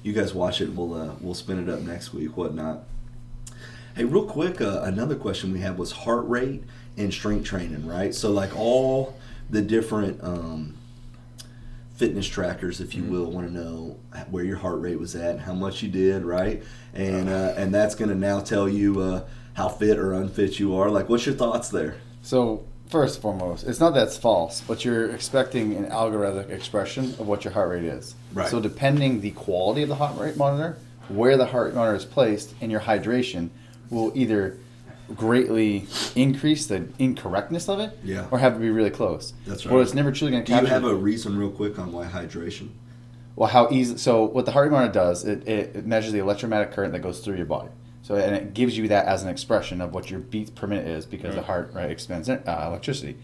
you guys watch it. We'll spin it up next week, whatnot. Hey, real quick, another question we had was heart rate and strength training, right? So like all the different fitness trackers, if you will, want to know where your heart rate was at and how much you did, right? And that's going to now tell you how fit or unfit you are. Like, what's your thoughts there? So first and foremost, it's not that it's false, but you're expecting an algorithmic expression of what your heart rate is. Right. So depending the quality of the heart rate monitor, where the heart monitor is placed, and your hydration will either greatly increase the incorrectness of it, Yeah. or have it be really close. That's But right. it's never truly going to Do you capture. have a reason real quick on why hydration? Well, how easy? So what the heart rate monitor does, it measures the electromagnetic current that goes through your body. So and it gives you that as an expression of what your beats per minute is, because the heart rate expends electricity.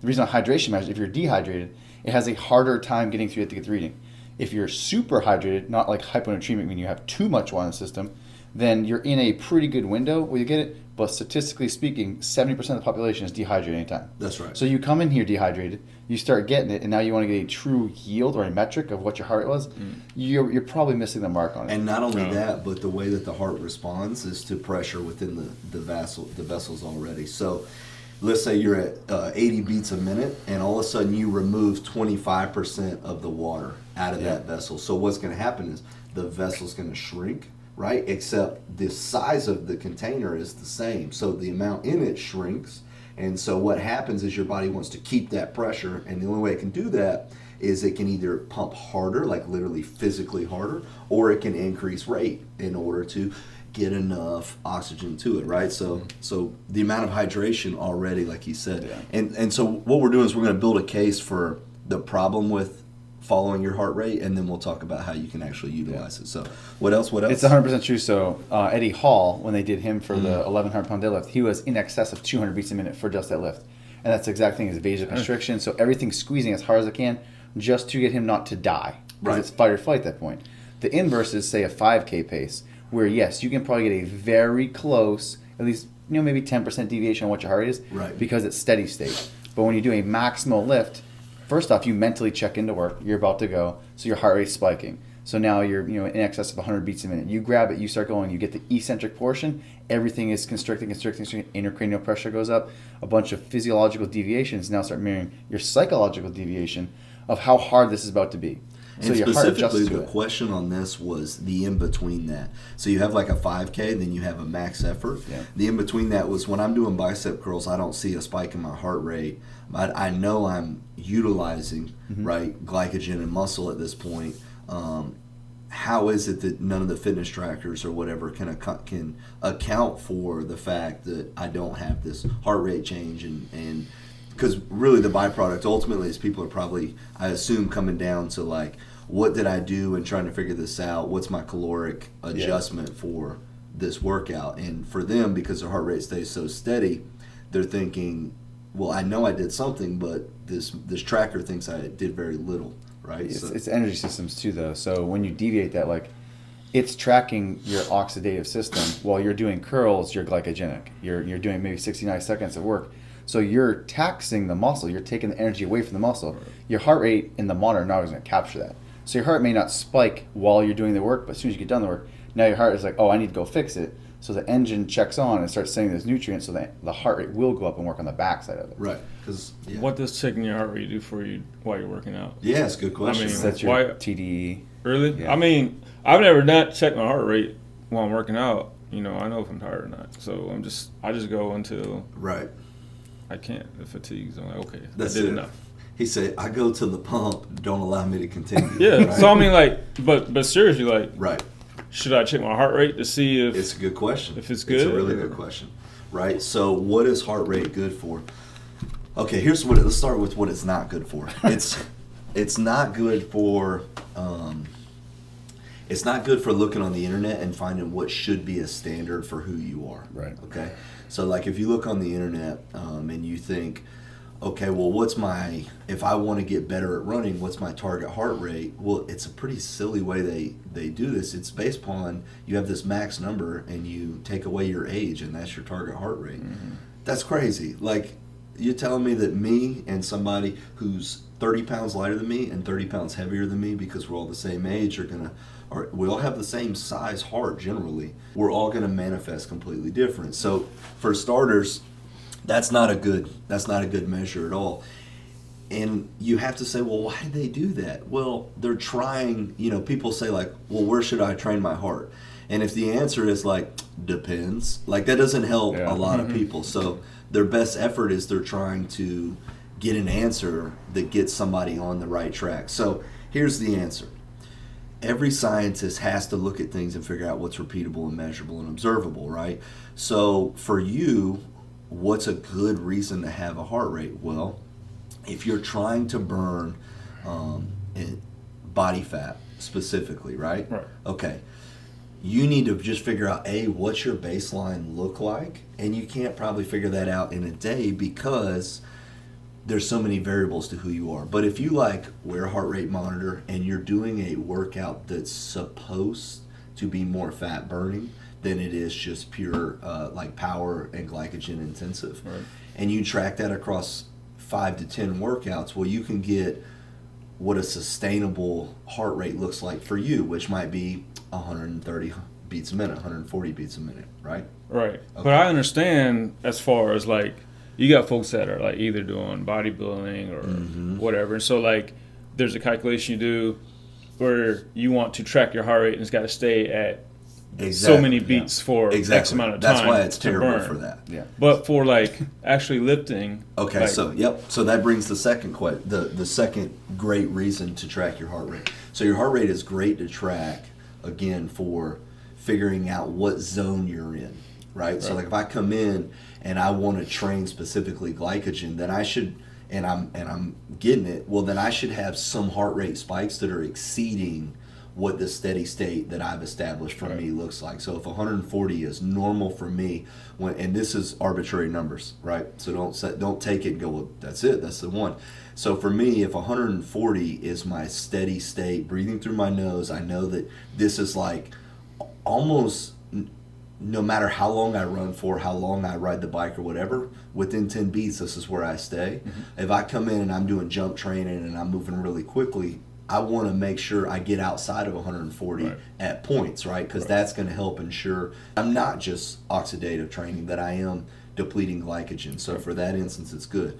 The reason hydration measures, if you're dehydrated, it has a harder time getting through it to get the reading. If you're super hydrated, not like hyponatremic, meaning you have too much water in the system, then you're in a pretty good window where you get it. But statistically speaking, 70% of the population is dehydrated anytime. That's right. So you come in here dehydrated, you start getting it, and now you want to get a true yield or a metric of what your heart rate was. You're probably missing the mark on it. And not only that, but the way that the heart responds is to pressure within the vessels already. So let's say you're at 80 beats a minute, and all of a sudden you remove 25% of the water out of that vessel. So what's going to happen is the vessel's going to shrink, right? Except the size of the container is the same. So the amount in it shrinks. And so what happens is your body wants to keep that pressure, and the only way it can do that is it can either pump harder, like literally physically harder, or it can increase rate in order to get enough oxygen to it, right? So the amount of hydration already, like you said. Yeah. And so what we're doing is we're going to build a case for the problem with following your heart rate, and then we'll talk about how you can actually utilize it. So what else? It's 100% true. So Eddie Hall, when they did him for the 1,100-pound deadlift, he was in excess of 200 beats a minute for just that lift. And that's the exact thing, is vasoconstriction. So everything's squeezing as hard as it can just to get him not to die. Because it's fight or flight at that point. The inverse is, say, a 5K pace, where, yes, you can probably get a very close, at least maybe 10% deviation on what your heart rate is, Right. because it's steady state. But when you do a maximal lift, first off, you mentally check into work. You're about to go, so your heart rate's spiking. So now you're in excess of 100 beats a minute. You grab it, you start going, you get the eccentric portion. Everything is constricting. Intracranial pressure goes up. A bunch of physiological deviations now start mirroring your psychological deviation of how hard this is about to be. So and your heart adjusts specifically, to the it. question on this was the in-between that. So you have like a 5K, then you have a max effort. Yeah. The in-between that was when I'm doing bicep curls, I don't see a spike in my heart rate. But I know I'm utilizing, right, glycogen and muscle at this point. How is it that none of the fitness trackers or whatever can account for the fact that I don't have this heart rate change? And because really the byproduct ultimately is people are probably, I assume, coming down to like, what did I do and trying to figure this out? What's my caloric adjustment for this workout? And for them, because their heart rate stays so steady, they're thinking, well, I know I did something, but this tracker thinks I did very little, right? It's energy systems too, though. So when you deviate that, like, it's tracking your oxidative system while you're doing curls. You're glycogenic. You're doing maybe 69 seconds of work. So you're taxing the muscle. You're taking the energy away from the muscle. Your heart rate in the monitor now is going to capture that. So your heart may not spike while you're doing the work, but as soon as you get done the work, now your heart is like, oh, I need to go fix it. So the engine checks on and starts sending those nutrients, so that the heart rate will go up and work on the backside of it. Right. Because What does checking your heart rate do for you while you're working out? yeah, it's a good question. I mean, That's your Why- TDE. Really? Yeah. I mean, I've never not checked my heart rate while I'm working out. I know if I'm tired or not. So I just go until right. I can't. The fatigues. I'm like, okay, That's I did it. enough. He said, I go to the pump, don't allow me to continue. Yeah. Right? So I mean, like, but seriously, like, Right. should I check my heart rate to see if It's a good question. If it's It's a good, really or- good question. Right? So what is heart rate good for? Okay, here's what let's start with what it's not good for. It's not good for it's not good for looking on the internet and finding what should be a standard for who you are. Right. Okay. So like if you look on the internet and you think, okay, well, if I want to get better at running, what's my target heart rate? Well, it's a pretty silly way they do this. It's based upon you have this max number and you take away your age and that's your target heart rate. That's crazy. Like, you're telling me that me and somebody who's 30 pounds lighter than me and 30 pounds heavier than me, because we're all the same age, are we all have the same size heart generally. We're all going to manifest completely different. So for starters, that's not a good measure at all. And you have to say, well, why did they do that? Well, they're trying, people say like, well, where should I train my heart? And if the answer is like, depends, like that doesn't help a lot of people. So their best effort is they're trying to get an answer that gets somebody on the right track. So here's the answer. Every scientist has to look at things and figure out what's repeatable and measurable and observable, right? So for you, what's a good reason to have a heart rate? Well, if you're trying to burn body fat specifically, right? Right. Okay. You need to just figure out, what's your baseline look like? And you can't probably figure that out in a day because there's so many variables to who you are. But if you wear a heart rate monitor and you're doing a workout that's supposed to be more fat burning than it is just pure power and glycogen intensive, right, and you track that across 5 to 10 workouts, well, you can get what a sustainable heart rate looks like for you, which might be 130 beats a minute, 140 beats a minute, right? Right. Okay. But I understand as far as you got folks that are either doing bodybuilding or whatever. And so there's a calculation you do where you want to track your heart rate and it's got to stay at so many beats for X amount of time. That's why it's terrible burn. for that. Yeah. But for actually lifting. Okay, so that brings the second the second great reason to track your heart rate. So your heart rate is great to track, again, for figuring out what zone you're in, right? So if I come in and I want to train specifically glycogen, then I should, and I'm getting it, well then I should have some heart rate spikes that are exceeding what the steady state that I've established for me looks like. So if 140 is normal for me, and this is arbitrary numbers, right? So don't take it and go, well, that's it, that's the one. So for me, if 140 is my steady state, breathing through my nose, I know that this is almost, no matter how long I run for, how long I ride the bike or whatever, within 10 beats, this is where I stay. If I come in and I'm doing jump training and I'm moving really quickly, I want to make sure I get outside of 140 at points, right? Because that's going to help ensure I'm not just oxidative training, that I am depleting glycogen. So for that instance, it's good.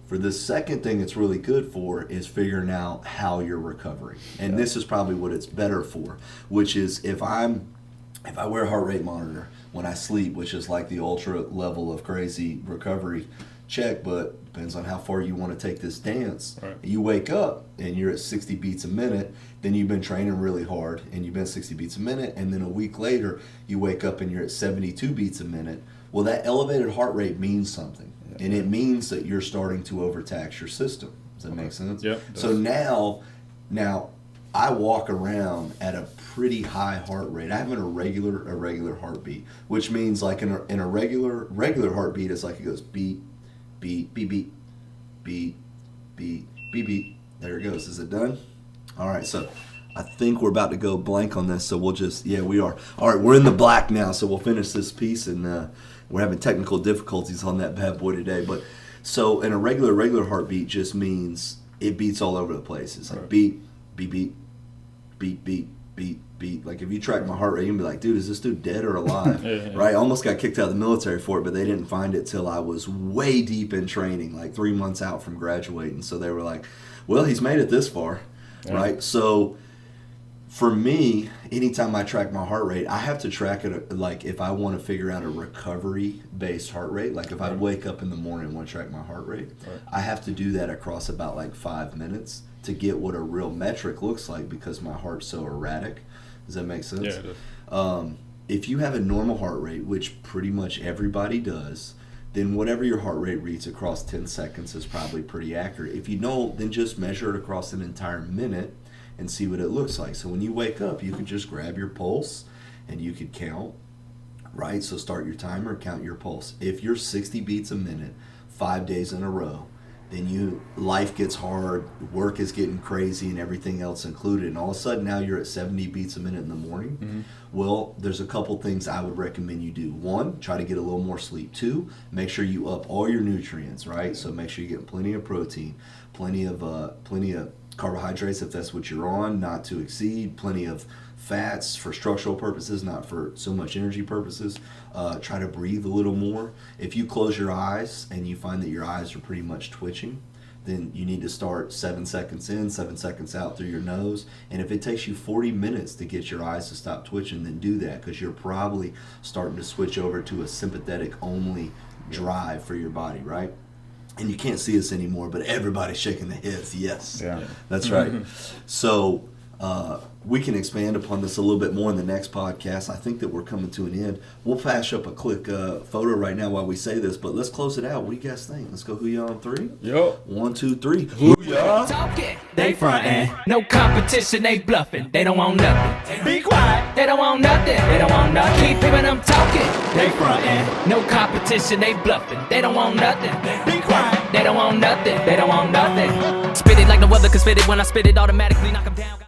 For the second thing it's really good for is figuring out how you're recovering. And this is probably what it's better for, which is if I wear a heart rate monitor when I sleep, which is the ultra level of crazy recovery check, but depends on how far you want to take this dance. Right. You wake up and you're at 60 beats a minute, then you've been training really hard and you've been 60 beats a minute, and then a week later you wake up and you're at 72 beats a minute. Well, that elevated heart rate means something, and it means that you're starting to overtax your system. Does that make sense? Yep. So now I walk around at a pretty high heart rate. I have an irregular heartbeat, which means in a regular heartbeat, it's it goes beat, beat, beat, beat, beat, beat, beat, beat. There it goes. Is it done? All right. So I think we're about to go blank on this. So we'll we are. All right. We're in the black now. So we'll finish this piece, and we're having technical difficulties on that bad boy today. But so in a regular heartbeat just means it beats all over the place. It's beat, beat, beat, beat, beat, beat, beat. If you track my heart rate, you can be like, dude, is this dude dead or alive? Right? I almost got kicked out of the military for it, but they didn't find it till I was way deep in training, 3 months out from graduating. So they were like, well, he's made it this far, right? So for me, anytime I track my heart rate, I have to track it if I want to figure out a recovery-based heart rate. If I wake up in the morning and want to track my heart rate, I have to do that across about 5 minutes to get what a real metric looks like, because my heart's so erratic. Does that make sense? Yeah, it does. If you have a normal heart rate, which pretty much everybody does, then whatever your heart rate reads across 10 seconds is probably pretty accurate. If you don't, then just measure it across an entire minute and see what it looks like. So when you wake up, you can just grab your pulse and you could count, right? So start your timer, count your pulse. If you're 60 beats a minute, 5 days in a row, then life gets hard, work is getting crazy, and everything else included, and all of a sudden now you're at 70 beats a minute in the morning. Well, there's a couple things I would recommend you do. 1, try to get a little more sleep. 2, make sure you up all your nutrients, right? So make sure you're getting plenty of protein, plenty of carbohydrates if that's what you're on, not to exceed, plenty of fats for structural purposes, not for so much energy purposes. Try to breathe a little more. If you close your eyes and you find that your eyes are pretty much twitching, then you need to start 7 seconds in, 7 seconds out through your nose. And if it takes you 40 minutes to get your eyes to stop twitching, then do that, because you're probably starting to switch over to a sympathetic only drive for your body, right? And you can't see us anymore, but everybody's shaking their heads. Yes, Yeah. that's right. So we can expand upon this a little bit more in the next podcast. I think that we're coming to an end. We'll flash up a quick photo right now while we say this, but let's close it out. What do you guys think? Let's go Hoo-yah on 3. Yup. 1, 2, 3. Hoo-yah! Talking, they frontin'. No competition, they bluffing. They don't want nothing. Be quiet. They don't want nothing. They don't want nothing. Keep hearing them talking. They frontin'. No competition, they bluffing. They don't want nothing. Be quiet. They don't want nothing. They don't want nothing. Spit it like no other can spit it. When I spit it, automatically knock 'em down.